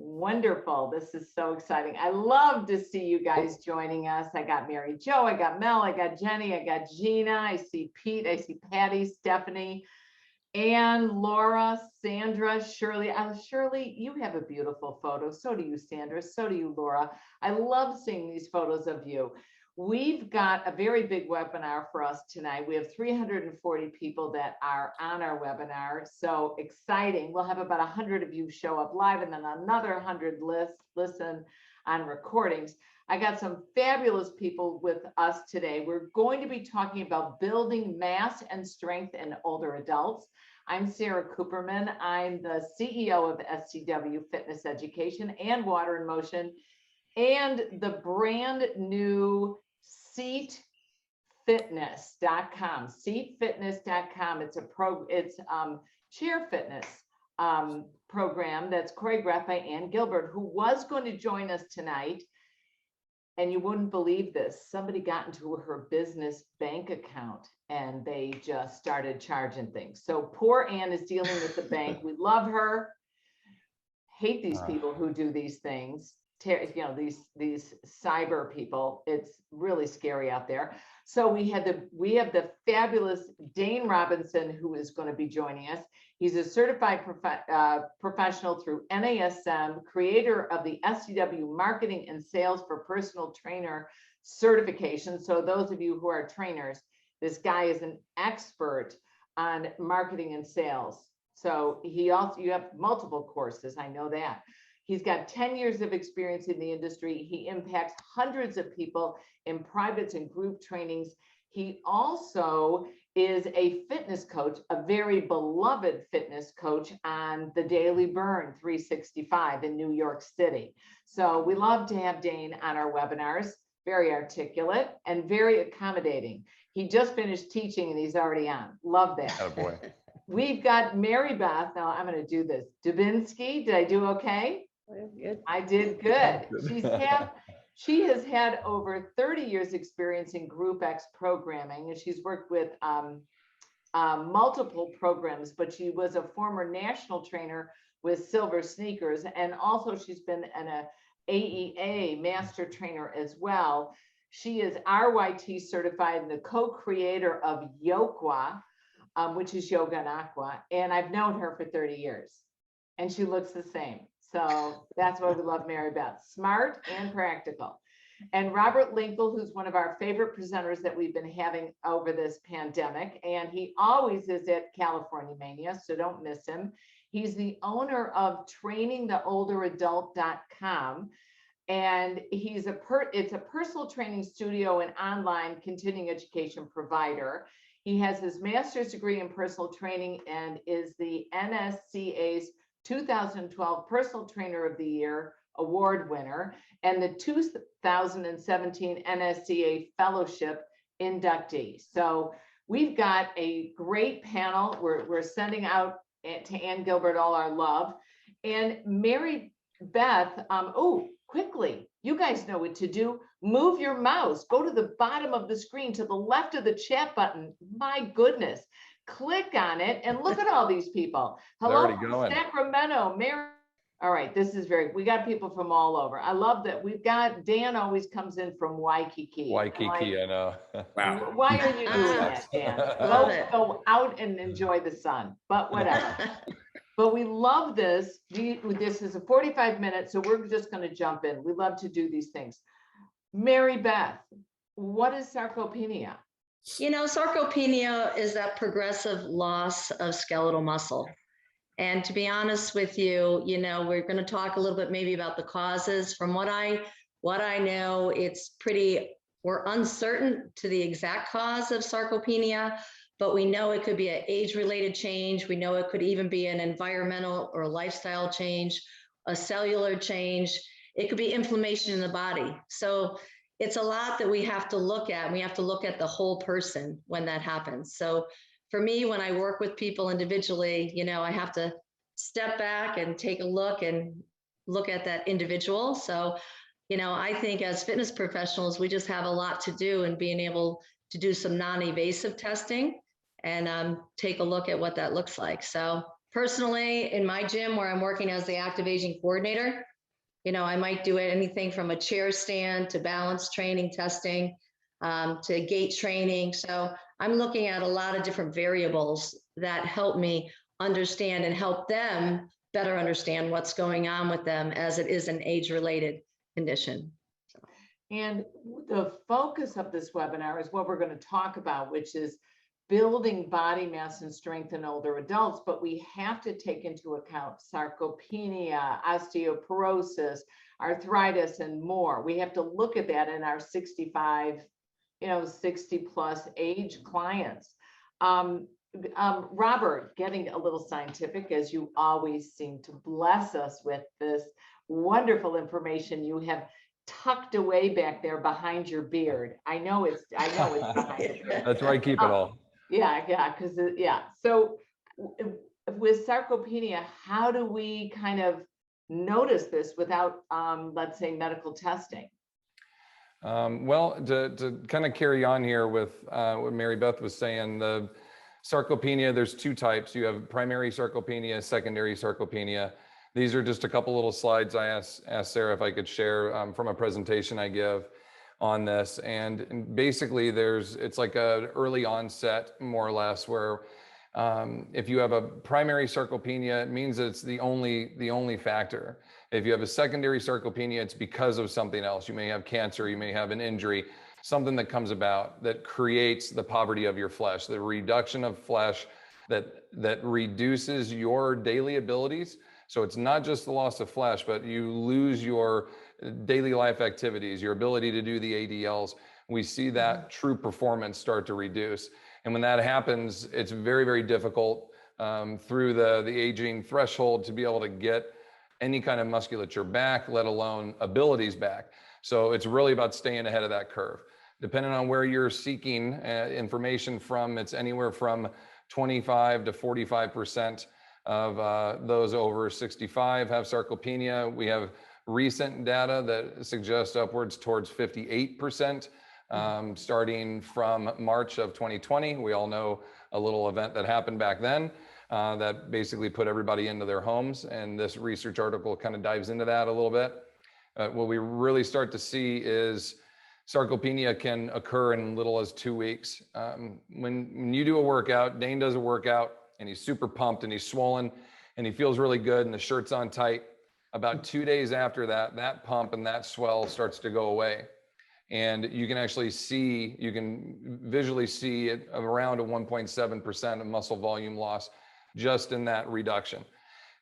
Wonderful. This is so exciting. I love to see you guys joining us. I got Mary Jo, I got Mel, I got Jenny, I got Gina, I see Pete, I see Patty, Stephanie, Anne, Laura, Sandra, Shirley. Shirley, you have a beautiful photo. So do you, Sandra. So do you, Laura. I love seeing these photos of you. We've got a very big webinar for us tonight. We have 340 people that are on our webinar. So exciting. We'll have about 100 of you show up live and then another 100 listen on recordings. I got some fabulous people with us today. We're going to be talking about building mass and strength in older adults. I'm Sara Kooperman. I'm the CEO of SCW Fitness Education and WATERinMOTION and the brand new seatfitness.com. Seatfitness.com. It's chair fitness program that's choreographed by Ann Gilbert, who was going to join us tonight. And you wouldn't believe this. Somebody got into her business bank account and they just started charging things. So poor Ann is dealing with the bank. We love her. Hate these people who do these things. You know, these cyber people. It's really scary out there. So we have the fabulous Dane Robinson, who is going to be joining us. He's a certified professional through NASM, creator of the SCW Marketing and Sales for Personal Trainer certification. So those of you who are trainers, this guy is an expert on marketing and sales. So you have multiple courses. I know that. He's got 10 years of experience in the industry. He impacts hundreds of people in privates and group trainings. He also is a fitness coach, a very beloved fitness coach on the Daily Burn 365 in New York City. So we love to have Dane on our webinars, very articulate and very accommodating. He just finished teaching and he's already on. Love that. Oh boy. We've got Mary Beth. Now I'm going to do this. Dubinsky, did I do okay? Good. I did good. She has had over 30 years experience in Group X programming, and she's worked with multiple programs, but she was a former national trainer with Silver Sneakers, and also she's been an AEA master trainer as well. She is RYT certified and the co-creator of Yoqua, which is Yoga and Aqua, and I've known her for 30 years, and she looks the same. So that's why we love Mary Beth, smart and practical. And Robert Linkul, who's one of our favorite presenters that we've been having over this pandemic, and he always is at California Mania, so don't miss him. He's the owner of trainingtheolderadult.com, and it's a personal training studio and online continuing education provider. He has his master's degree in personal training and is the NSCA's 2012 Personal Trainer of the Year award winner and the 2017 NSCA Fellowship inductee. So we've got a great panel. We're sending out to Ann Gilbert all our love. And Mary Beth, quickly, you guys know what to do. Move your mouse, go to the bottom of the screen to the left of the chat button. My goodness. Click on it and look at all these people. Hello from Sacramento, Mary. All right, this is we got people from all over. I love that. We've got Dan always comes in from Waikiki. I know. Wow. Why are you doing that, Dan? Go out and enjoy the sun, but whatever. But we love this. This is a 45 minutes, so we're just going to jump in. We love to do these things. Mary Beth, what is sarcopenia? You know, sarcopenia is that progressive loss of skeletal muscle. And to be honest with you, you know, we're going to talk a little bit maybe about the causes. From what I know, we're uncertain to the exact cause of sarcopenia, but we know it could be an age-related change. We know it could even be an environmental or lifestyle change, a cellular change. It could be inflammation in the body. So it's a lot that we have to look at, and we have to look at the whole person when that happens. So for me, when I work with people individually, you know, I have to step back and take a look and look at that individual. So, you know, I think as fitness professionals, we just have a lot to do in being able to do some non-invasive testing and take a look at what that looks like. So personally, in my gym where I'm working as the active aging coordinator, You know, I might do anything from a chair stand to balance training, testing, to gait training. So I'm looking at a lot of different variables that help me understand and help them better understand what's going on with them, as it is an age-related condition. And the focus of this webinar is what we're going to talk about, which is building body mass and strength in older adults. But we have to take into account sarcopenia, osteoporosis, arthritis, and more. We have to look at that in our 65, 60 plus age clients. Robert, getting a little scientific, as you always seem to bless us with this wonderful information you have tucked away back there behind your beard. I know it's behind your beard. That's where I keep it all. Yeah. So with sarcopenia, how do we kind of notice this without, let's say, medical testing? Well, to kind of carry on here with what Mary Beth was saying, the sarcopenia, there's two types. You have primary sarcopenia, secondary sarcopenia. These are just a couple little slides I asked Sarah if I could share from a presentation I give on this. And basically it's like an early onset, more or less, where if you have a primary sarcopenia, it means that it's the only factor. If you have a secondary sarcopenia, it's because of something else. You may have cancer, you may have an injury, something that comes about that creates the poverty of your flesh, the reduction of flesh that reduces your daily abilities. So it's not just the loss of flesh, but you lose your daily life activities, your ability to do the ADLs. We see that true performance start to reduce. And when that happens, it's very, very difficult through the aging threshold to be able to get any kind of musculature back, let alone abilities back. So it's really about staying ahead of that curve. Depending on where you're seeking information from, it's anywhere from 25 to 45% of those over 65 have sarcopenia. We have recent data that suggests upwards towards 58%, starting from March of 2020. We all know a little event that happened back then that basically put everybody into their homes. And this research article kind of dives into that a little bit. What we really start to see is sarcopenia can occur in little as 2 weeks. When you do a workout, Dane does a workout, and he's super pumped and he's swollen and he feels really good and the shirt's on tight. About 2 days after that, that pump and that swell starts to go away. And you can actually see, you can visually see it around a 1.7% of muscle volume loss just in that reduction.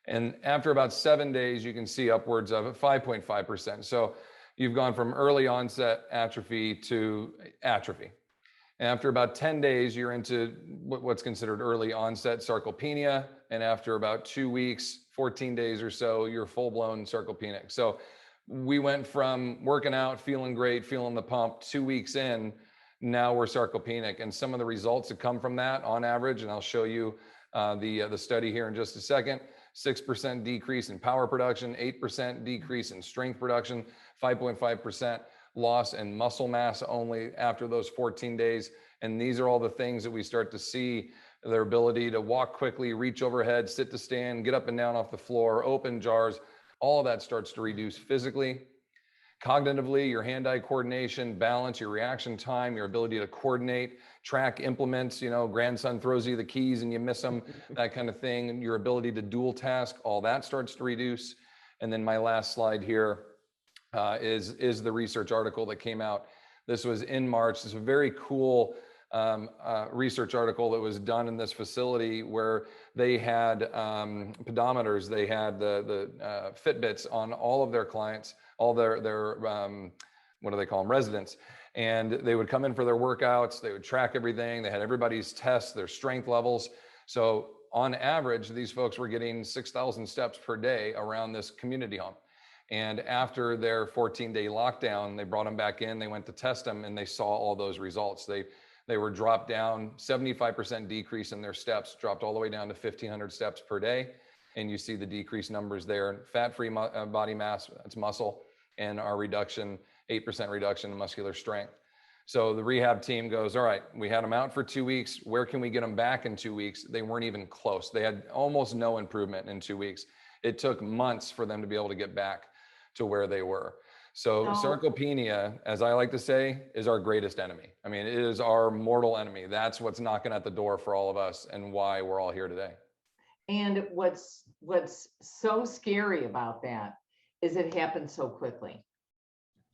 And after about 7 days, you can see upwards of 5.5%. So you've gone from early onset atrophy to atrophy. After about 10 days, you're into what's considered early onset sarcopenia. And after about 2 weeks, 14 days or so, you're full-blown sarcopenic. So we went from working out, feeling great, feeling the pump, 2 weeks in, now we're sarcopenic. And some of the results that come from that on average, and I'll show you the study here in just a second, 6% decrease in power production, 8% decrease in strength production, 5.5% loss in muscle mass only after those 14 days. And these are all the things that we start to see: their ability to walk quickly, reach overhead, sit to stand, get up and down off the floor, open jars. All of that starts to reduce physically. Cognitively, your hand-eye coordination, balance, your reaction time, your ability to coordinate, track implements, grandson throws you the keys and you miss them, that kind of thing. Your ability to dual task, all that starts to reduce. And then my last slide here is the research article that came out. This was in March. This is a very cool research article that was done in this facility where they had pedometers, they had the Fitbits on all of their clients, all their what do they call them, residents. And they would come in for their workouts, they would track everything, they had everybody's tests, their strength levels. So on average, these folks were getting 6,000 steps per day around this community home. And after their 14-day lockdown, they brought them back in, they went to test them, and they saw all those results. They were dropped down, 75% decrease in their steps, dropped all the way down to 1,500 steps per day. And you see the decreased numbers there. Fat-free body mass, that's muscle, and our reduction, 8% reduction in muscular strength. So the rehab team goes, all right, we had them out for 2 weeks. Where can we get them back in 2 weeks? They weren't even close. They had almost no improvement in 2 weeks. It took months for them to be able to get back. to where they were. So So- sarcopenia, as I like to say, is our greatest enemy. I mean, it is our mortal enemy. That's what's knocking at the door for all of us and why we're all here today. And what's so scary about that is it happens so quickly.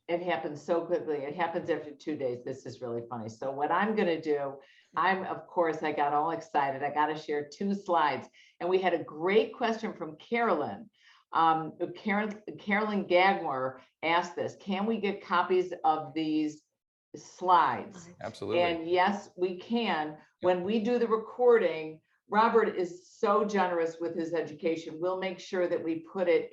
It happens so quickly. It happens after 2 days. This is really funny. So what I'm going to do, of course, I got all excited. I got to share 2 slides. And we had a great question from Carolyn. Carolyn Gagmore asked this, can we get copies of these slides? Absolutely. And yes, we can. When we do the recording, Robert is so generous with his education. We'll make sure that we put it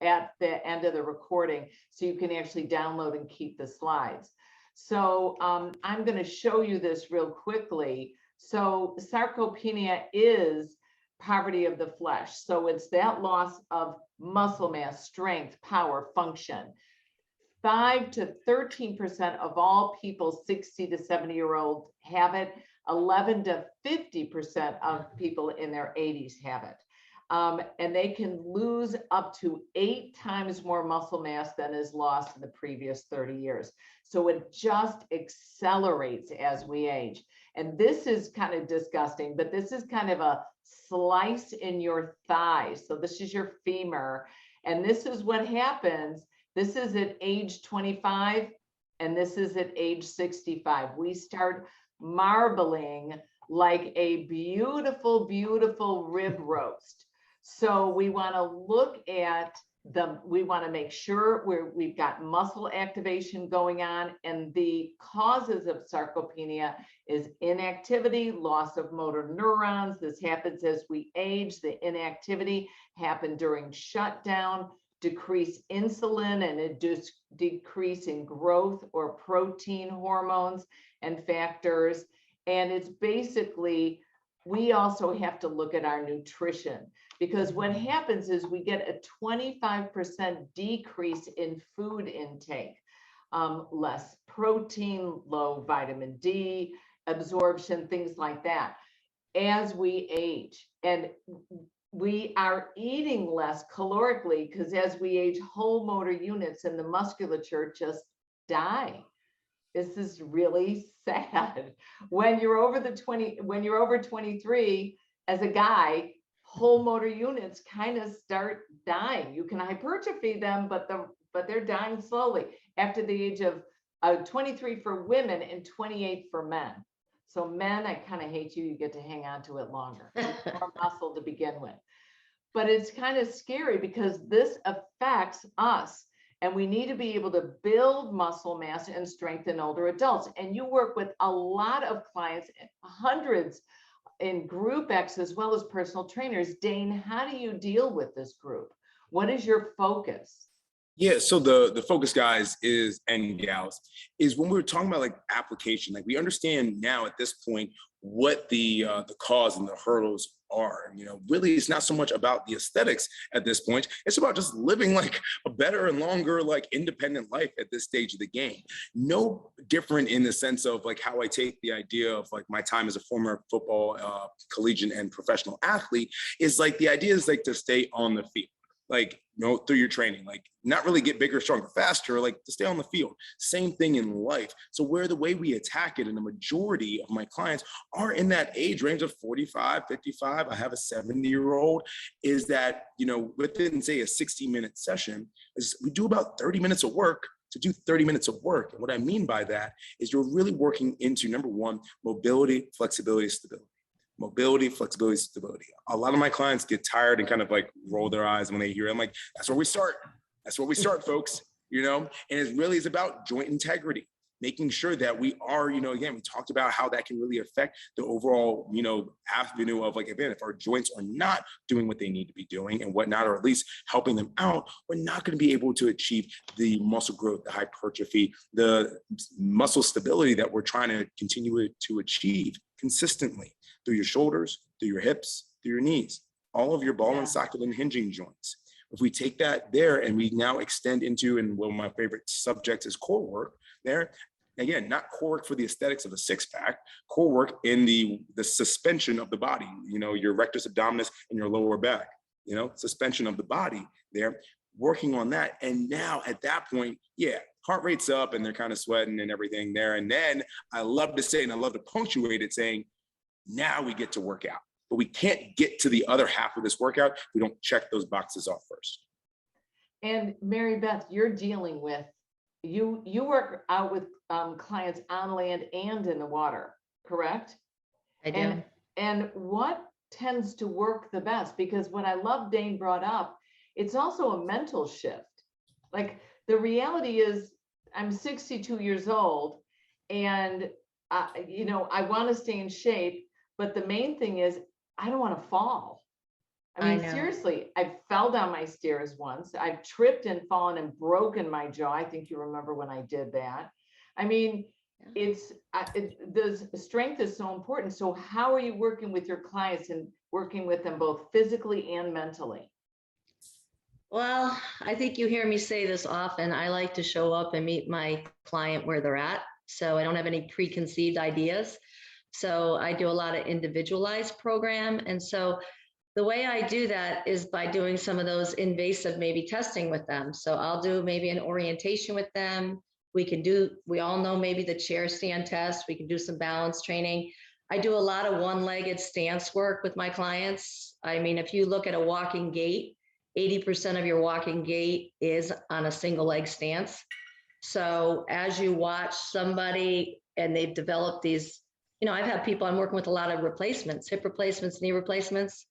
at the end of the recording so you can actually download and keep the slides. So I'm going to show you this real quickly. So sarcopenia is poverty of the flesh. So it's that loss of muscle mass, strength, power, function. 5 to 13% of all people 60 to 70-year-old have it. 11 to 50% of people in their 80s have it. And they can lose up to 8 times more muscle mass than is lost in the previous 30 years. So it just accelerates as we age. And this is kind of disgusting, but this is kind of a slice in your thigh. So this is your femur. And this is what happens. This is at age 25, and this is at age 65. We start marbling like a beautiful, beautiful rib roast. So we want to look at we want to make sure we've got muscle activation going on, and the causes of sarcopenia is inactivity, loss of motor neurons. This happens as we age. The inactivity happened during shutdown, decrease insulin and a decrease in growth or protein hormones and factors. And it's basically, we also have to look at our nutrition, because what happens is we get a 25% decrease in food intake, less protein, low vitamin D absorption, things like that as we age. And we are eating less calorically because as we age, whole motor units in the musculature just die. This is really sad. When you're over 23 as a guy, whole motor units kind of start dying. You can hypertrophy them, but they're dying slowly after the age of 23 for women and 28 for men. So men, I kind of hate you. You get to hang on to it longer. More muscle to begin with. But it's kind of scary because this affects us. And we need to be able to build muscle mass and strength in older adults. And you work with a lot of clients, hundreds in Group X as well as personal trainers. Dane, how do you deal with this group? What is your focus? Yeah, so the focus, guys, is and gals, is when we're talking about like application, like we understand now at this point what the cause and the hurdles are. You know, really, it's not so much about the aesthetics at this point. It's about just living like a better and longer, like independent life at this stage of the game. No different in the sense of like how I take the idea of like my time as a former football collegiate and professional athlete is like the idea is like to stay on the field. Like, you know, through your training, like not really get bigger, stronger, faster, like to stay on the field. Same thing in life. So where the way we attack it, and the majority of my clients are in that age range of 45, 55, I have a 70-year-old, is that, you know, within say a 60-minute session, is we do about 30 minutes of work to do 30 minutes of work. And what I mean by that is you're really working into, number one, mobility, flexibility, stability. Mobility, flexibility, stability. A lot of my clients get tired and kind of like roll their eyes when they hear it. I'm like, that's where we start. That's where we start, folks, you know? And it really is about joint integrity, making sure that we are, you know, again, we talked about how that can really affect the overall, you know, avenue of like, again, if our joints are not doing what they need to be doing and whatnot, or at least helping them out, we're not going to be able to achieve the muscle growth, the hypertrophy, the muscle stability that we're trying to continue to achieve consistently through your shoulders, through your hips, through your knees, all of your ball and socket and hinging joints. If we take that there and we now extend into, and one of my favorite subjects is core work there. Again, not core work for the aesthetics of a six-pack, core work in the suspension of the body, you know, your rectus abdominis and your lower back, you know, suspension of the body there. working on that. And now at that point, yeah, heart rate's up and they're kind of sweating and everything there. And then I love to say, and I love to punctuate it saying, now we get to work out. But we can't get to the other half of this workout if we don't check those boxes off first. And Mary Beth, you're dealing with, you work out with clients on land and in the water, correct? I do. And what tends to work the best? Because what I love Dane brought up, it's also a mental shift. Like the reality is I'm 62 years old and you know, I want to stay in shape, but the main thing is I don't want to fall. I mean, seriously, I fell down my stairs once. I've tripped and fallen and broken my jaw. I think you remember when I did that. I mean, the strength is so important. So how are you working with your clients and working with them both physically and mentally? Well, I think you hear me say this often. I like to show up and meet my client where they're at. So I don't have any preconceived ideas. So I do a lot of individualized program. And so the way I do that is by doing some of those invasive maybe testing with them. So I'll do maybe an orientation with them. We all know maybe the chair stand test. We can do some balance training. I do a lot of one-legged stance work with my clients. I mean, if you look at a walking gait, 80% of your walking gait is on a single leg stance. So as you watch somebody and they've developed these, you know, I've had people, I'm working with a lot of replacements, hip replacements, knee replacements.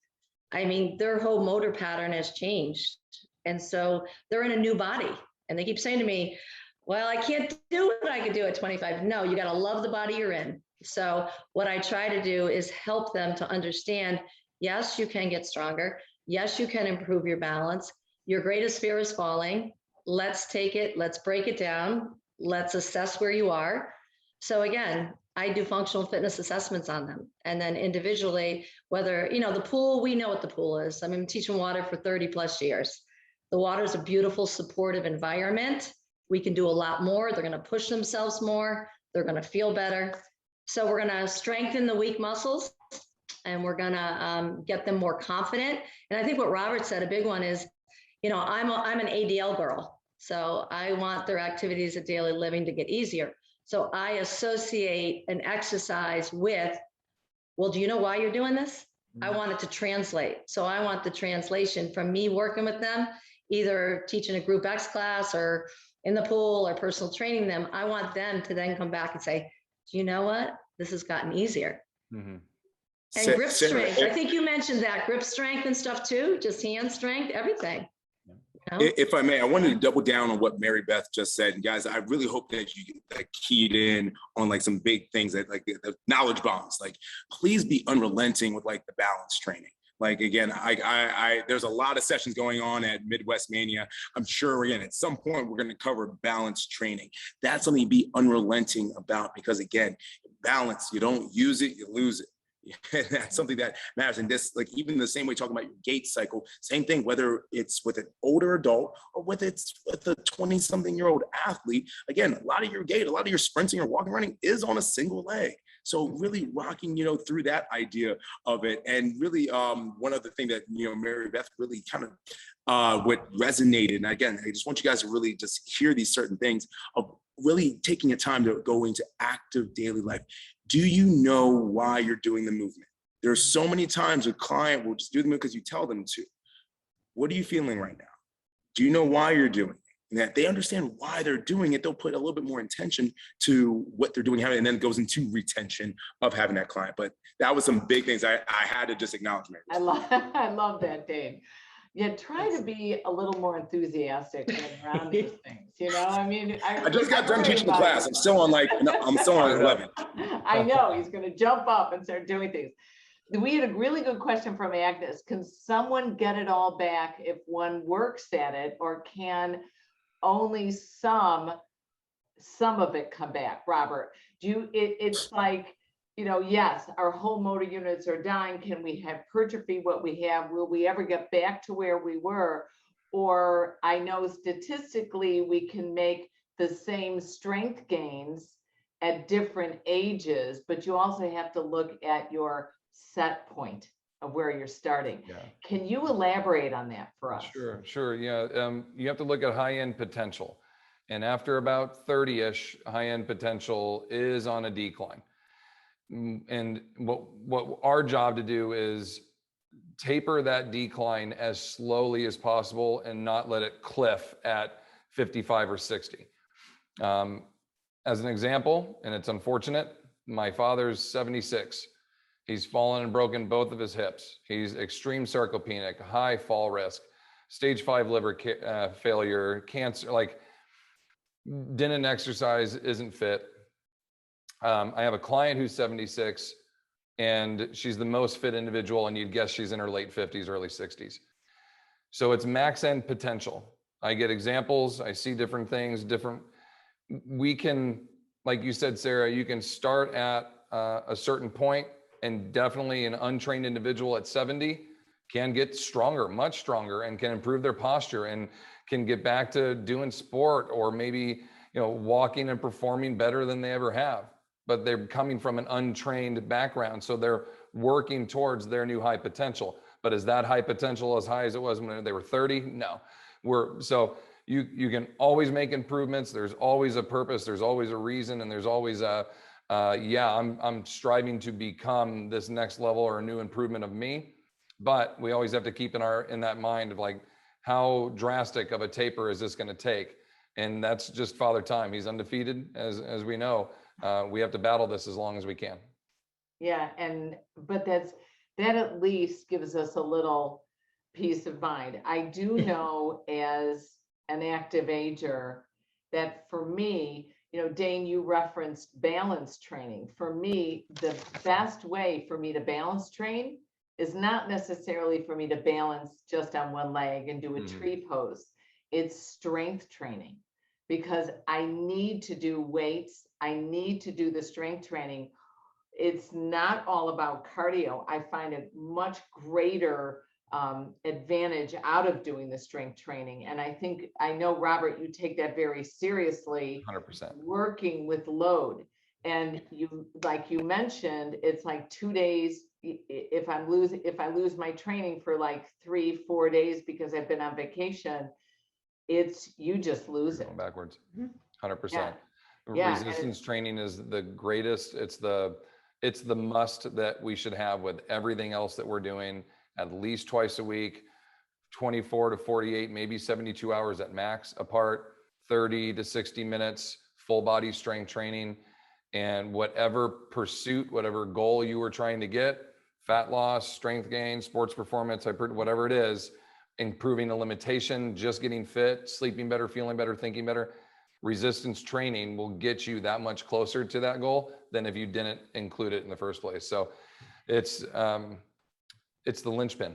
I mean, their whole motor pattern has changed. And so they're in a new body and they keep saying to me, well, I can't do what I could do at 25. No, you got to love the body you're in. So what I try to do is help them to understand, yes, you can get stronger. Yes, you can improve your balance. Your greatest fear is falling. Let's take it. Let's break it down. Let's assess where you are. So again, I do functional fitness assessments on them. And then individually, whether, you know, the pool, we know what the pool is. I mean, I'm teaching water for 30 plus years. The water is a beautiful, supportive environment. We can do a lot more. They're going to push themselves more. They're going to feel better. So we're going to strengthen the weak muscles and we're going to get them more confident. And I think what Robert said, a big one is, you know, I'm an ADL girl. So I want their activities of daily living to get easier. So I associate an exercise with, well, do you know why you're doing this? I want it to translate. So I want the translation from me working with them, either teaching a group X class or in the pool or personal training them. I want them to then come back and say, do you know what? This has gotten easier. Mm-hmm. And grip strength. I think you mentioned that grip strength and stuff too, just hand strength, everything. You know? If I may, I wanted to double down on what Mary Beth just said. And guys, I really hope that you keyed in on like some big things that like the knowledge bombs, like please be unrelenting with like the balance training. Like, again, there's a lot of sessions going on at Midwest Mania. I'm sure, again, at some point we're going to cover balance training. That's something to be unrelenting about because, again, balance, you don't use it, you lose it. That's something that matters. And this, like, even the same way talking about your gait cycle, same thing, whether it's with an older adult or whether it's with a 20-something-year-old athlete, again, a lot of your gait, a lot of your sprinting or walking, running is on a single leg. So really rocking, through that idea of it. And really one other thing that, Mary Beth really kind of what resonated. And again, I just want you guys to really just hear these certain things of really taking a time to go into active daily life. Do you know why you're doing the movement? There's so many times a client will just do the movement because you tell them to. What are you feeling right now? Do you know why you're doing it? And that they understand why they're doing it, they'll put a little bit more intention to what they're doing, and then it goes into retention of having that client. But that was some big things I had to just acknowledge, Mary. I love that, Dane. Yeah, try to be a little more enthusiastic around these things. I mean, I just got done teaching the class. I'm still on 11. I know he's going to jump up and start doing things. We had a really good question from Agnes. Can someone get it all back if one works at it, or can only some of it come back? Robert, it's like, yes, our whole motor units are dying. Can we hypertrophy what we have? Will we ever get back to where we were? Or I know statistically we can make the same strength gains at different ages, but you also have to look at your set point. of where you're starting. Yeah. Can you elaborate on that for us? Sure. Yeah. You have to look at high-end potential. And after about 30-ish, high-end potential is on a decline. And what our job to do is taper that decline as slowly as possible and not let it cliff at 55 or 60. As an example, and it's unfortunate, my father's 76. He's fallen and broken both of his hips. He's extreme sarcopenic, high fall risk, stage 5 liver failure, cancer, like didn't exercise, isn't fit. I have a client who's 76 and she's the most fit individual, and you'd guess she's in her late 50s, early 60s. So it's max end potential. I get examples, I see different things, we can, like you said, Sarah, you can start at a certain point, and definitely an untrained individual at 70 can get stronger, much stronger, and can improve their posture and can get back to doing sport, or maybe, walking and performing better than they ever have. But they're coming from an untrained background, so they're working towards their new high potential. But is that high potential as high as it was when they were 30? No. So you can always make improvements. There's always a purpose. There's always a reason, and there's always I'm striving to become this next level or a new improvement of me. But we always have to keep in that mind of like, how drastic of a taper is this going to take? And that's just Father Time. He's undefeated, as we know. We have to battle this as long as we can. Yeah, but that at least gives us a little peace of mind. I do know as an active ager that for me, Dane, you referenced balance training. For me, the best way for me to balance train is not necessarily for me to balance just on one leg and do a tree pose. It's strength training, because I need to do weights. I need to do the strength training. It's not all about cardio. I find a much greater advantage out of doing the strength training. And I know, Robert, you take that very seriously, 100%. Working with load. And like you mentioned, it's like 2 days. If I lose my training for like 3-4 days because I've been on vacation, you just lose it. Going backwards, 100%. Yeah. Resistance training is the greatest. It's the must that we should have with everything else that we're doing, at least twice a week, 24 to 48, maybe 72 hours at max apart, 30 to 60 minutes, full body strength training. And whatever pursuit, whatever goal you were trying to get, fat loss, strength gain, sports performance, whatever it is, improving a limitation, just getting fit, sleeping better, feeling better, thinking better, resistance training will get you that much closer to that goal than if you didn't include it in the first place. So it's the linchpin.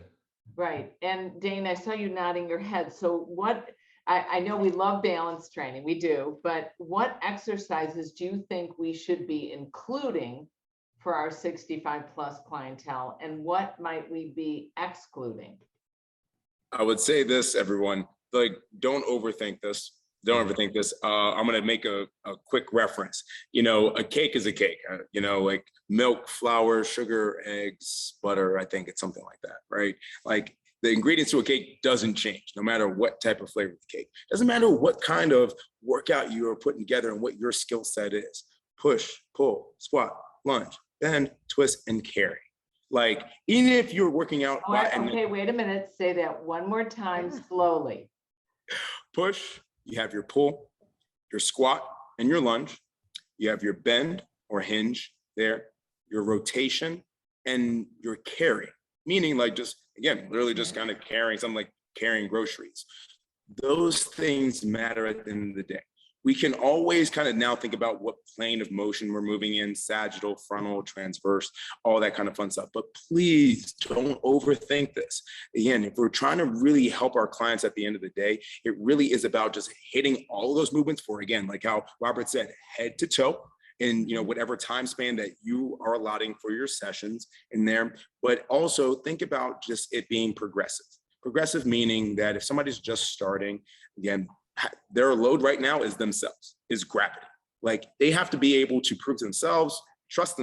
Right. And Dane, I saw you nodding your head. So I know we love balance training, we do, but what exercises do you think we should be including for our 65 plus clientele, and what might we be excluding? I would say this, everyone, like, don't overthink this. Don't overthink this. I'm going to make a quick reference. A cake is a cake, like milk, flour, sugar, eggs, butter. I think it's something like that, right? Like, the ingredients to a cake doesn't change no matter what type of flavor of the cake. Doesn't matter what kind of workout you are putting together and what your skill set is. Push, pull, squat, lunge, bend, twist, and carry. Like, even if you're working out. Okay, wait a minute. Say that one more time slowly. Push, you have your pull, your squat, and your lunge. You have your bend or hinge there, your rotation, and your carry. Meaning, like, just, again, literally just kind of carrying something, like carrying groceries. Those things matter at the end of the day. We can always kind of now think about what plane of motion we're moving in, sagittal, frontal, transverse, all that kind of fun stuff. But please don't overthink this. Again, if we're trying to really help our clients at the end of the day, it really is about just hitting all of those movements for, again, like how Robert said, head to toe, in whatever time span that you are allotting for your sessions in there. But also think about just it being progressive. Progressive meaning that if somebody's just starting, again, their load right now is themselves, is gravity. Like, they have to be able to prove to themselves, trust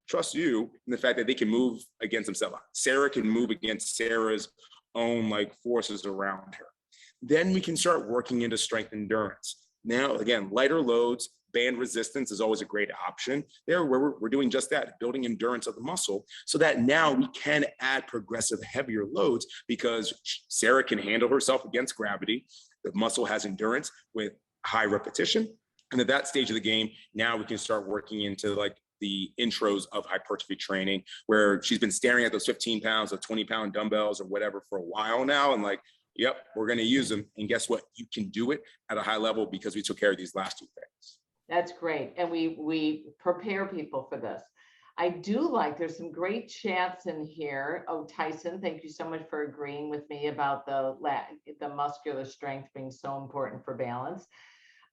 trust you in the fact that they can move against themselves. Sara can move against Sara's own like forces around her. Then we can start working into strength endurance. Now, again, lighter loads, band resistance is always a great option. There, where we're doing just that, building endurance of the muscle, so that now we can add progressive heavier loads because Sara can handle herself against gravity. The muscle has endurance with high repetition. And at that stage of the game, now we can start working into like the intros of hypertrophy training, where she's been staring at those 15 pounds or 20-pound dumbbells or whatever for a while now. And like, yep, we're going to use them. And guess what? You can do it at a high level because we took care of these last two things. That's great. And we prepare people for this. I do like, there's some great chats in here. Oh, Tyson, thank you so much for agreeing with me about the muscular strength being so important for balance.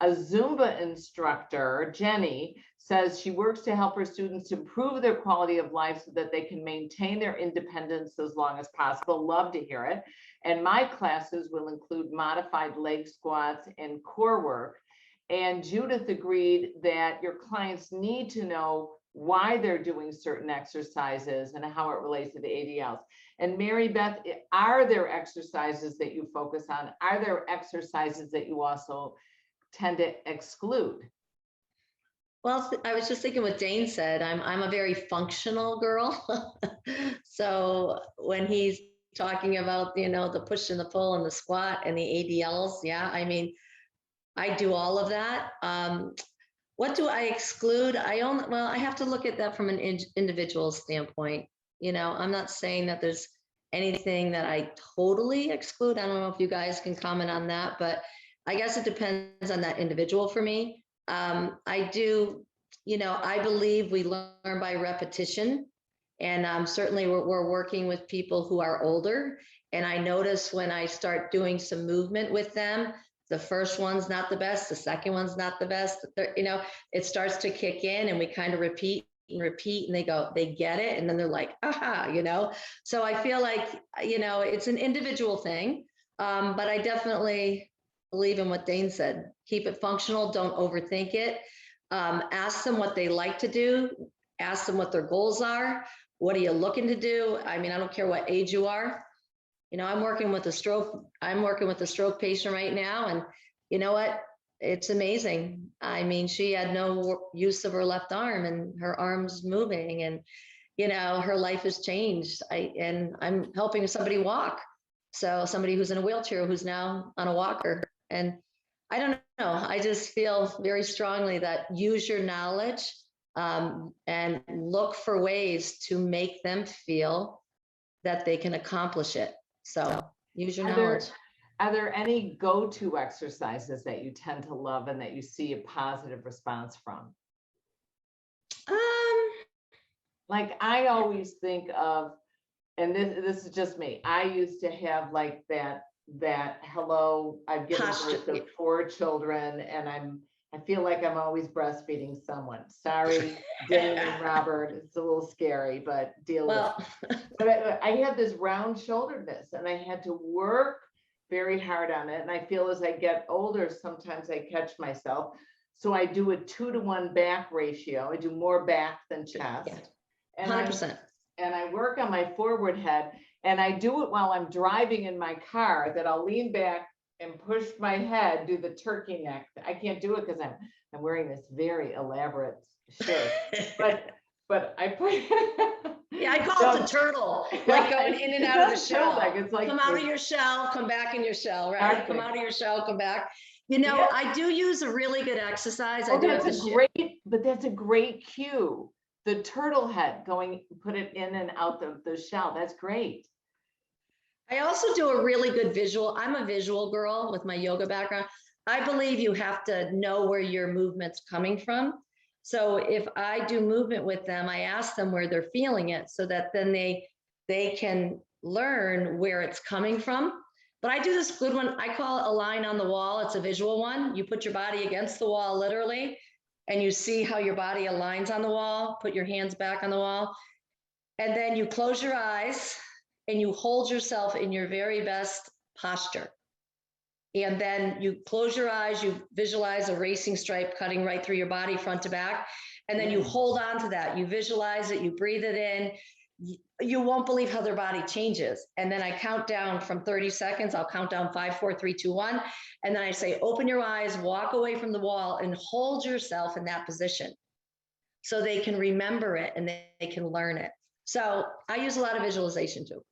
A Zumba instructor, Jenny, says she works to help her students improve their quality of life so that they can maintain their independence as long as possible. Love to hear it. And my classes will include modified leg squats and core work. And Judith agreed that your clients need to know why they're doing certain exercises and how it relates to the ADLs. And Mary Beth, are there exercises that you focus on? Are there exercises that you also tend to exclude? Well, I was just thinking what Dane said. I'm a very functional girl. So when he's talking about, the push and the pull and the squat and the ADLs, yeah, I mean, I do all of that. What do I exclude? I have to look at that from an individual standpoint. I'm not saying that there's anything that I totally exclude. I don't know if you guys can comment on that, but I guess it depends on that individual for me. I do, I believe we learn by repetition, and certainly we're working with people who are older. And I notice when I start doing some movement with them, the first one's not the best, the second one's not the best. It starts to kick in, and we kind of repeat, and they get it, and then they're like, aha, So I feel like, it's an individual thing, but I definitely believe in what Dane said. Keep it functional, don't overthink it. Ask them what they like to do, ask them what their goals are. What are you looking to do? I mean, I don't care what age you are. I'm working with a stroke patient right now, and you know what? It's amazing. I mean, she had no use of her left arm, and her arm's moving, and her life has changed. I'm helping somebody walk. So somebody who's in a wheelchair who's now on a walker. And I don't know, I just feel very strongly that use your knowledge and look for ways to make them feel that they can accomplish it. So use your knowledge. Are there any go-to exercises that you tend to love and that you see a positive response from? Like I always think of, and this is just me, I used to have like that hello, I've given birth to 4 children, and I feel like I'm always breastfeeding someone. Sorry, Dane and Robert, it's a little scary, but deal with it. But I had this round shoulderedness, and I had to work very hard on it. And I feel as I get older, sometimes I catch myself. So I do a 2-to-1 back ratio. I do more back than chest. And 100%. And I work on my forward head, and I do it while I'm driving in my car, that I'll lean back and push my head, do the turkey neck. I can't do it because I'm wearing this very elaborate shirt, but I put yeah, I call it the turtle, like going in and out of the shell. It's like come out of your shell, come back in your shell, right? Exactly. Come out of your shell, come back. Yeah. I do use a really good exercise. That's a great cue. The turtle head, put it in and out of the shell. That's great. I also do a really good visual. I'm a visual girl with my yoga background. I believe you have to know where your movement's coming from. So if I do movement with them, I ask them where they're feeling it, so that then they can learn where it's coming from. But I do this good one. I call it a line on the wall. It's a visual one. You put your body against the wall, literally, and you see how your body aligns on the wall. Put your hands back on the wall. And then you close your eyes and you hold yourself in your very best posture. And then you close your eyes, you visualize a racing stripe cutting right through your body, front to back. And then you hold on to that, you visualize it, you breathe it in. You won't believe how their body changes. And then I count down from 30 seconds. I'll count down 5, 4, 3, 2, 1. And then I say, open your eyes, walk away from the wall and hold yourself in that position so they can remember it and they can learn it. So I use a lot of visualization too.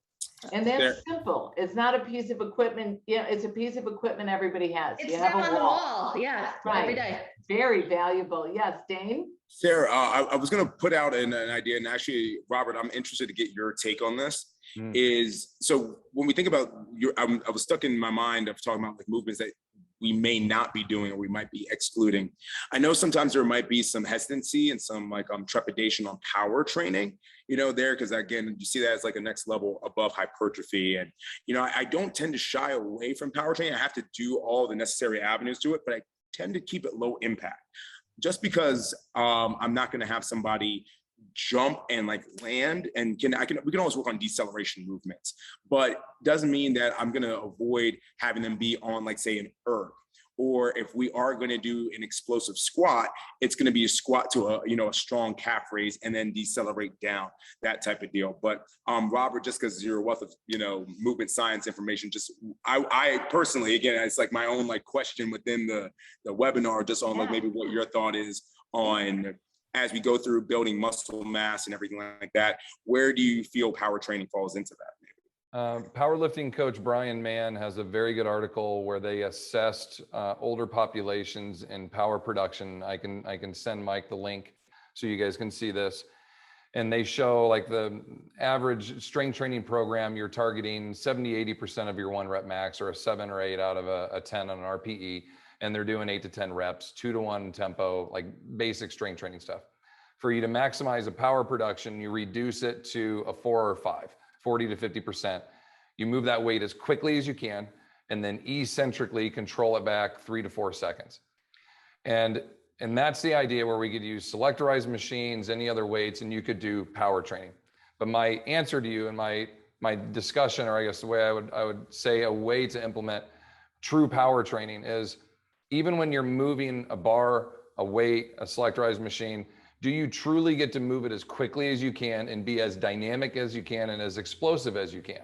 And that's simple. It's not a piece of equipment. Yeah, it's a piece of equipment everybody has. It's you have on a the wall. wall. Yeah, Right. every day. Very valuable. Yes, Dane? Sarah, I was going to put out an idea, and actually, Robert, I'm interested to get your take on this. Is so when we think about I was stuck in my mind of talking about like movements that we may not be doing or we might be excluding. I know sometimes there might be some hesitancy and some like trepidation on power training, you know, there, because again, you see that as like a next level above hypertrophy. And, you know, I don't tend to shy away from power training. I have to do all the necessary avenues to it, but I tend to keep it low impact. Just because I'm not going to have somebody jump and like land and we can always work on deceleration movements, but doesn't mean that I'm going to avoid having them be on like say an erg, or if we are going to do an explosive squat, it's going to be a squat to a strong calf raise and then decelerate down, that type of deal. But Robert, just because you're a wealth of movement science information, just I personally, again, it's like my own like question within the webinar, just on like maybe what your thought is on, as we go through building muscle mass and everything like that, where do you feel power training falls into that? Powerlifting coach Brian Mann has a very good article where they assessed older populations in power production. I can send Mike the link so you guys can see this. And they show like the average strength training program, you're targeting 70-80% of your 1 rep max, or a 7 or 8 out of a 10 on an RPE. And they're doing 8 to 10 reps, 2-to-1 tempo, like basic strength training stuff. For you to maximize a power production, you reduce it to a 4 or 5, 40 to 50%. You move that weight as quickly as you can, and then eccentrically control it back 3 to 4 seconds. And that's the idea, where we could use selectorized machines, any other weights, and you could do power training. But my answer to you and my discussion, or I guess the way I would say a way to implement true power training is, even when you're moving a bar, a weight, a selectorized machine, do you truly get to move it as quickly as you can and be as dynamic as you can and as explosive as you can?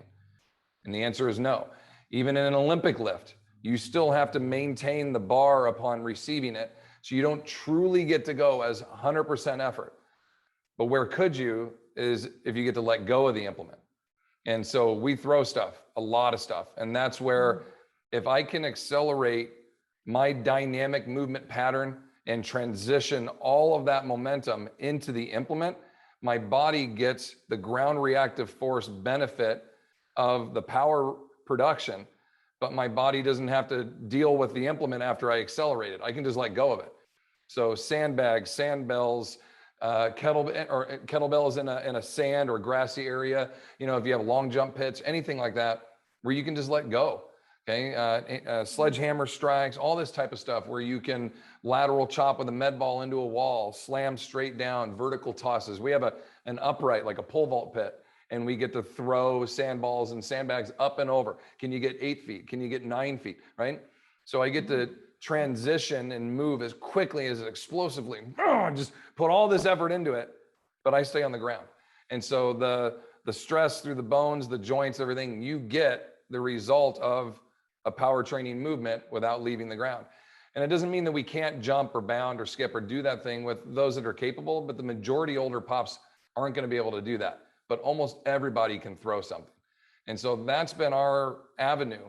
And the answer is no. Even in an Olympic lift, you still have to maintain the bar upon receiving it. So you don't truly get to go as 100% effort. But where could you is if you get to let go of the implement. And so we throw stuff, a lot of stuff. And that's where, if I can accelerate my dynamic movement pattern and transition all of that momentum into the implement, my body gets the ground reactive force benefit of the power production, but my body doesn't have to deal with the implement after I accelerate it. I can just let go of it. So sandbags, sandbells, kettlebells in a sand or grassy area, if you have long jump pits, anything like that, where you can just let go. Okay, sledgehammer strikes, all this type of stuff where you can lateral chop with a med ball into a wall, slam straight down, vertical tosses. We have an upright, like a pole vault pit, and we get to throw sandballs and sandbags up and over. Can you get 8 feet? Can you get 9 feet, right? So I get to transition and move as quickly as explosively, just put all this effort into it, but I stay on the ground. And so the stress through the bones, the joints, everything, you get the result of a power training movement without leaving the ground. And it doesn't mean that we can't jump or bound or skip or do that thing with those that are capable, but the majority older pops aren't going to be able to do that. But almost everybody can throw something. And so that's been our avenue.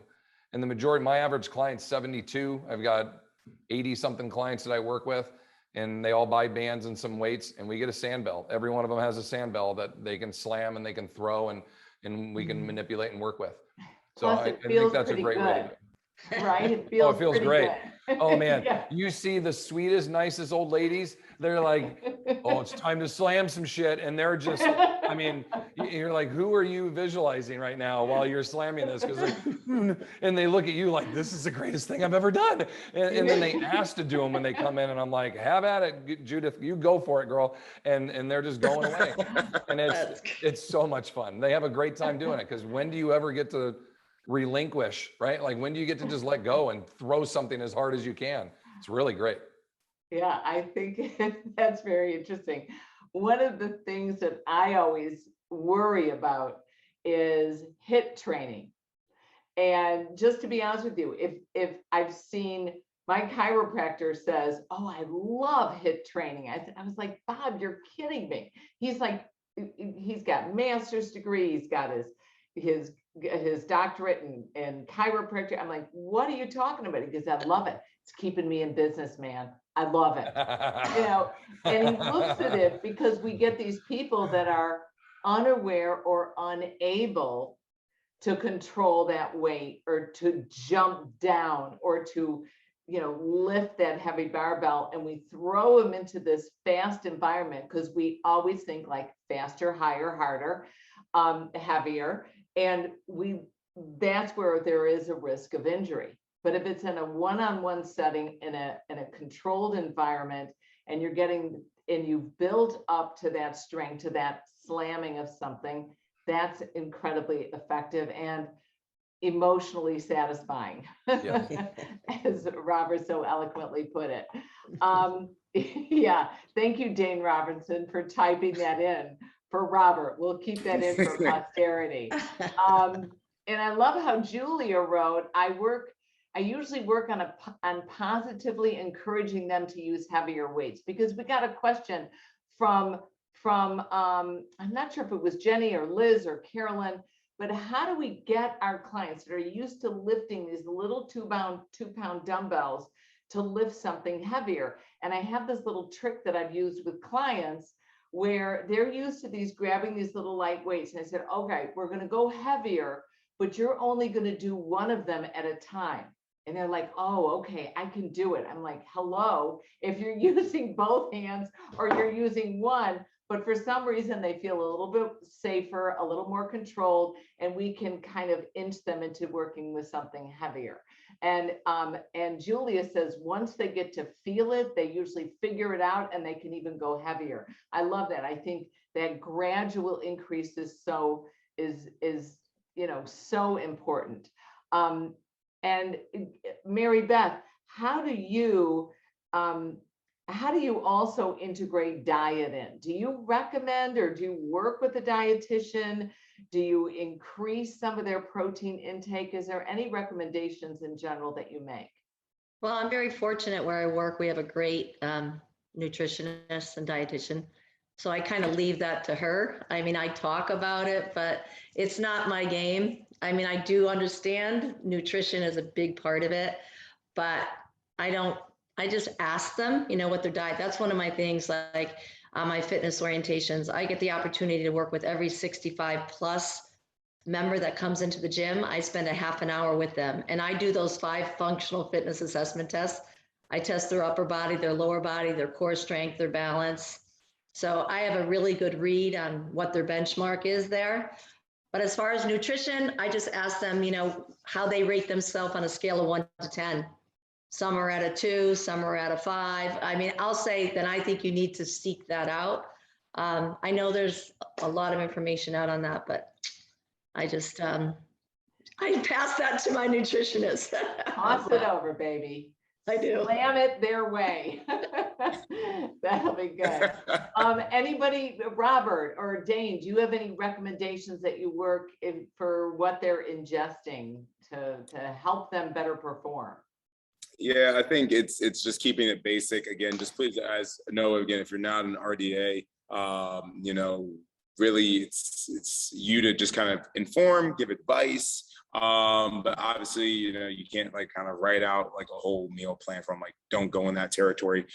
And the majority, my average client's 72. I've got 80 something clients that I work with, and they all buy bands and some weights, and we get a sand bell. Every one of them has a sand bell that they can slam and they can throw and we can manipulate and work with. So Plus, I think that's a great way to do it. Right? It feels feels great. Good. Oh man, Yeah. You see the sweetest, nicest old ladies, they're like, oh, it's time to slam some shit. And they're just, I mean, you're like, who are you visualizing right now while you're slamming this? And they look at you like, this is the greatest thing I've ever done. And then they ask to do them when they come in, and I'm like, have at it, Judith, you go for it, girl. And they're just going away. And it's so much fun. They have a great time doing it, because when do you ever get to relinquish, right? Like, when do you get to just let go and throw something as hard as you can? It's really great. Yeah, I think that's very interesting. One of the things that I always worry about is HIIT training. And just to be honest with you, if I've seen my chiropractor says, "Oh, I love HIIT training." I was like, "Bob, you're kidding me." He's like, he's got master's degree, he's got his doctorate in chiropractic. I'm like, "What are you talking about?" He goes, "I love it. It's keeping me in business, man. I love it." You know, and he looks at it because we get these people that are unaware or unable to control that weight or to jump down or to, lift that heavy barbell, and we throw them into this fast environment because we always think like faster, higher, harder, heavier, and that's where there is a risk of injury. But if it's in a one-on-one setting in a controlled environment, and you've built up to that strength, to that slamming of something, that's incredibly effective and emotionally satisfying, Yeah. as Robert so eloquently put it. Yeah, thank you, Dane Robinson, for typing that in for Robert. We'll keep that in for posterity. And I love how Julia wrote, I usually work on positively encouraging them to use heavier weights, because we got a question from I'm not sure if it was Jenny or Liz or Carolyn, but how do we get our clients that are used to lifting these little 2-pound dumbbells to lift something heavier? And I have this little trick that I've used with clients where they're used to grabbing these little light weights. And I said, okay, we're going to go heavier, but you're only going to do one of them at a time. And they're like, oh, okay, I can do it. I'm like, hello, if you're using both hands or you're using one, but for some reason they feel a little bit safer, a little more controlled, and we can kind of inch them into working with something heavier. And Julia says once they get to feel it, they usually figure it out and they can even go heavier. I love that. I think that gradual increase is so important. And Mary Beth, how do you also integrate diet in? Do you recommend, or do you work with a dietitian? Do you increase some of their protein intake? Is there any recommendations in general that you make? Well, I'm very fortunate where I work. We have a great nutritionist and dietitian. So I kind of leave that to her. I mean, I talk about it, but it's not my game. I mean, I do understand nutrition is a big part of it, but I just ask them, what their diet. That's one of my things, like my fitness orientations. I get the opportunity to work with every 65 plus member that comes into the gym. I spend a half an hour with them, and I do those 5 functional fitness assessment tests. I test their upper body, their lower body, their core strength, their balance. So I have a really good read on what their benchmark is there. But as far as nutrition, I just ask them, how they rate themselves on a scale of 1 to 10. Some are at a 2, some are at a 5. I mean, I'll say that I think you need to seek that out. I know there's a lot of information out on that, but I just, I pass that to my nutritionist. Toss it over, baby. I do. Slam it their way. That'll be good. Anybody, Robert or Dane, do you have any recommendations that you work in for what they're ingesting to help them better perform? Yeah, I think it's just keeping it basic. Again, just please guys know, again, if you're not an RDA, really it's you to just kind of inform, give advice. But obviously, you can't like kind of write out like a whole meal plan from like, don't go in that territory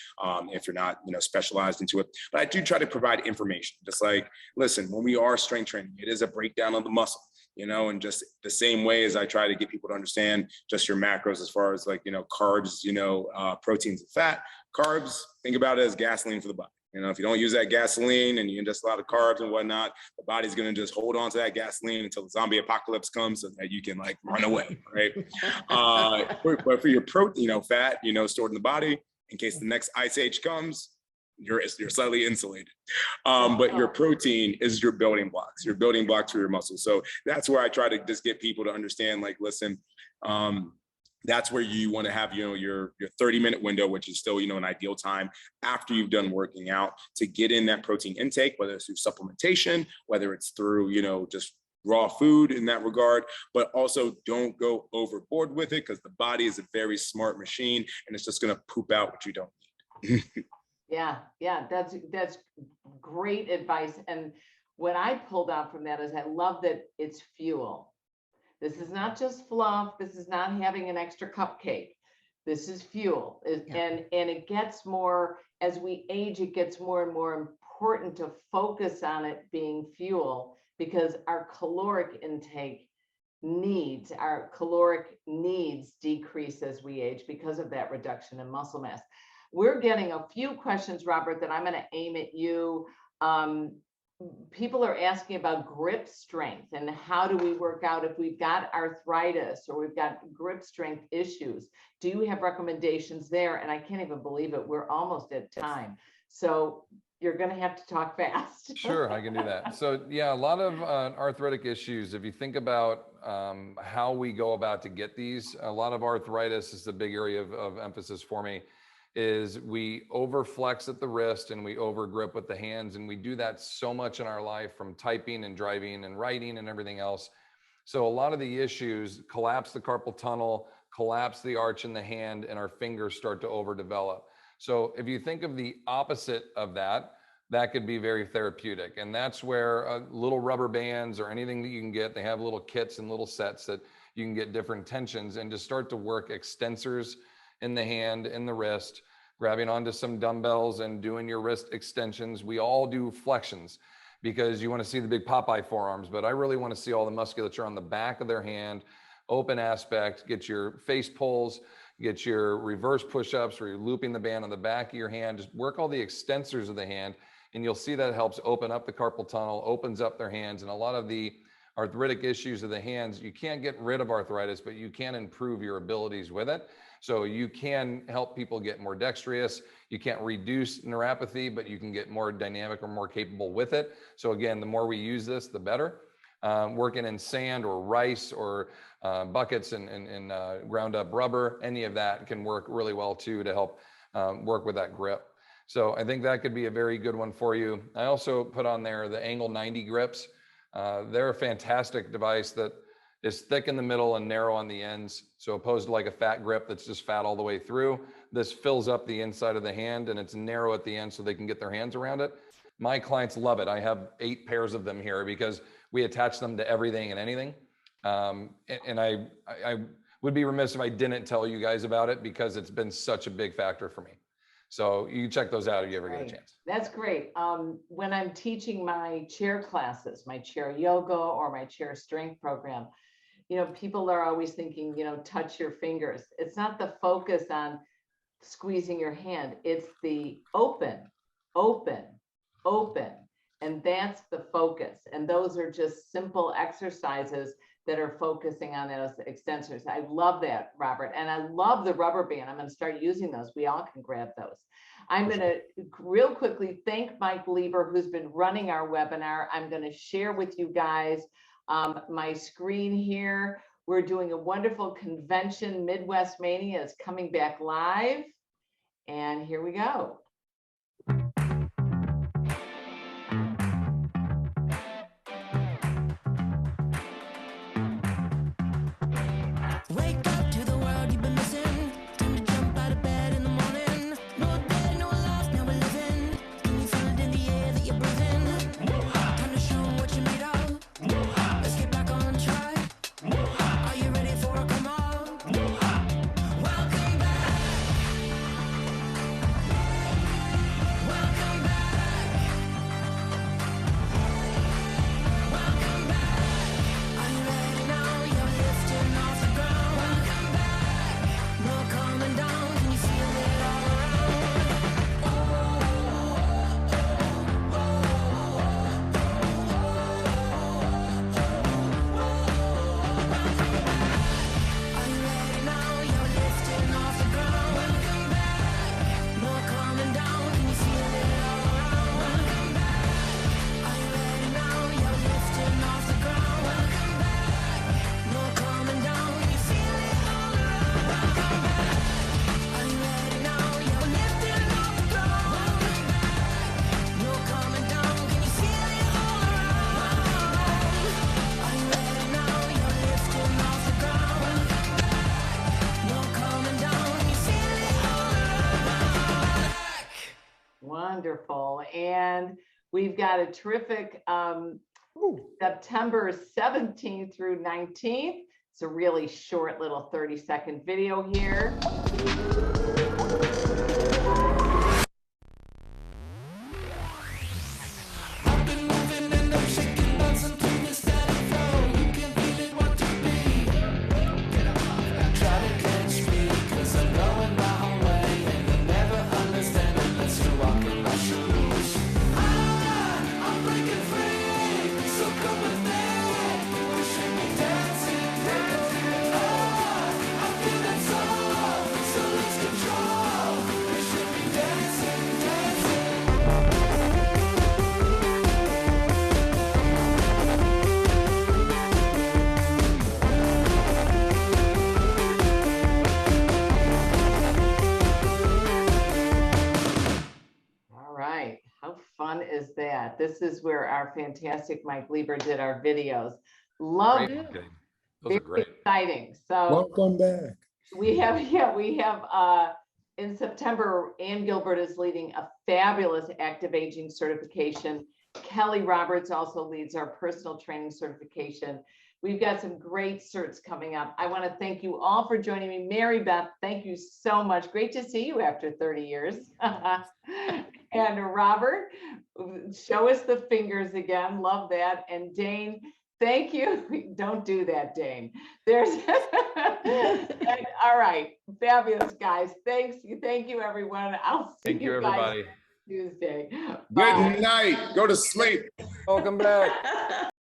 if you're not, specialized into it. But I do try to provide information, just like, listen, when we are strength training, it is a breakdown of the muscle, and just the same way as I try to get people to understand just your macros as far as like, carbs, proteins and fat. Carbs, think about it as gasoline for the body. If you don't use that gasoline and you ingest a lot of carbs and whatnot, the body's going to just hold on to that gasoline until the zombie apocalypse comes so that you can like run away, right? But for your protein, fat, stored in the body, in case the next ice age comes, you're slightly insulated. But your protein is your building blocks for your muscles. So that's where I try to just get people to understand, like, listen, that's where you want to have, your 30-minute window, which is still, an ideal time after you've done working out to get in that protein intake, whether it's through supplementation, whether it's through, just raw food in that regard, but also don't go overboard with it because the body is a very smart machine and it's just going to poop out what you don't need. Yeah, that's great advice. And what I pulled out from that is I love that it's fuel. This is not just fluff. This is not having an extra cupcake. This is fuel. And it gets more, as we age, it gets more and more important to focus on it being fuel, because our caloric intake needs, our caloric needs decrease as we age because of that reduction in muscle mass. We're getting a few questions, Robert, that I'm going to aim at you. People are asking about grip strength and how do we work out if we've got arthritis or we've got grip strength issues. Do you have recommendations there? And I can't even believe it. We're almost at time. So you're going to have to talk fast. Sure, I can do that. So yeah, a lot of arthritic issues. If you think about how we go about to get these, a lot of arthritis is the big area of emphasis for me. Is we overflex at the wrist and we overgrip with the hands. And we do that so much in our life, from typing and driving and writing and everything else. So a lot of the issues collapse the carpal tunnel, collapse the arch in the hand, and our fingers start to overdevelop. So if you think of the opposite of that, that could be very therapeutic. And that's where little rubber bands or anything that you can get, they have little kits and little sets that you can get different tensions and just start to work extensors in the hand, in the wrist, grabbing onto some dumbbells and doing your wrist extensions. We all do flexions because you want to see the big Popeye forearms, but I really want to see all the musculature on the back of their hand, open aspect, get your face pulls, get your reverse push-ups where you're looping the band on the back of your hand, just work all the extensors of the hand, and you'll see that helps open up the carpal tunnel, opens up their hands, and a lot of the arthritic issues of the hands, you can't get rid of arthritis, but you can improve your abilities with it. So you can help people get more dexterous. You can't reduce neuropathy, but you can get more dynamic or more capable with it. So again, the more we use this, the better. Working in sand or rice or buckets and ground up rubber, any of that can work really well too to help work with that grip. So I think that could be a very good one for you. I also put on there the Angle 90 grips. They're a fantastic device that is thick in the middle and narrow on the ends. So opposed to like a fat grip that's just fat all the way through, this fills up the inside of the hand and it's narrow at the end so they can get their hands around it. My clients love it. I have 8 pairs of them here because we attach them to everything and anything. And I would be remiss if I didn't tell you guys about it because it's been such a big factor for me. So you can check those out if you ever get a chance. That's great. When I'm teaching my chair classes, my chair yoga or my chair strength program, people are always thinking, touch your fingers. It's not the focus on squeezing your hand. It's the open, open, open. And that's the focus. And those are just simple exercises that are focusing on those extensors. I love that, Robert. And I love the rubber band. I'm going to start using those. We all can grab those. I'm going to real quickly thank Mike Lieber, who's been running our webinar. I'm going to share with you guys my screen here. We're doing a wonderful convention. Midwest Mania is coming back live. And here we go. and we've got a terrific September 17th through 19th. It's a really short little 30-second video here. Is that this is where our fantastic Mike Lieber did our videos. Love it. Those are great. Exciting. So welcome back. We have in September, Ann Gilbert is leading a fabulous active aging certification. Kelly Roberts also leads our personal training certification. We've got some great certs coming up. I want to thank you all for joining me. Mary Beth, thank you so much. Great to see you after 30 years. And Robert, show us the fingers again. Love that. And Dane, thank you. Don't do that, Dane. There's all right. Fabulous, guys. Thanks. Thank you, everyone. I'll see Thank you, everybody. Tuesday. Good night. Go to sleep. Welcome back.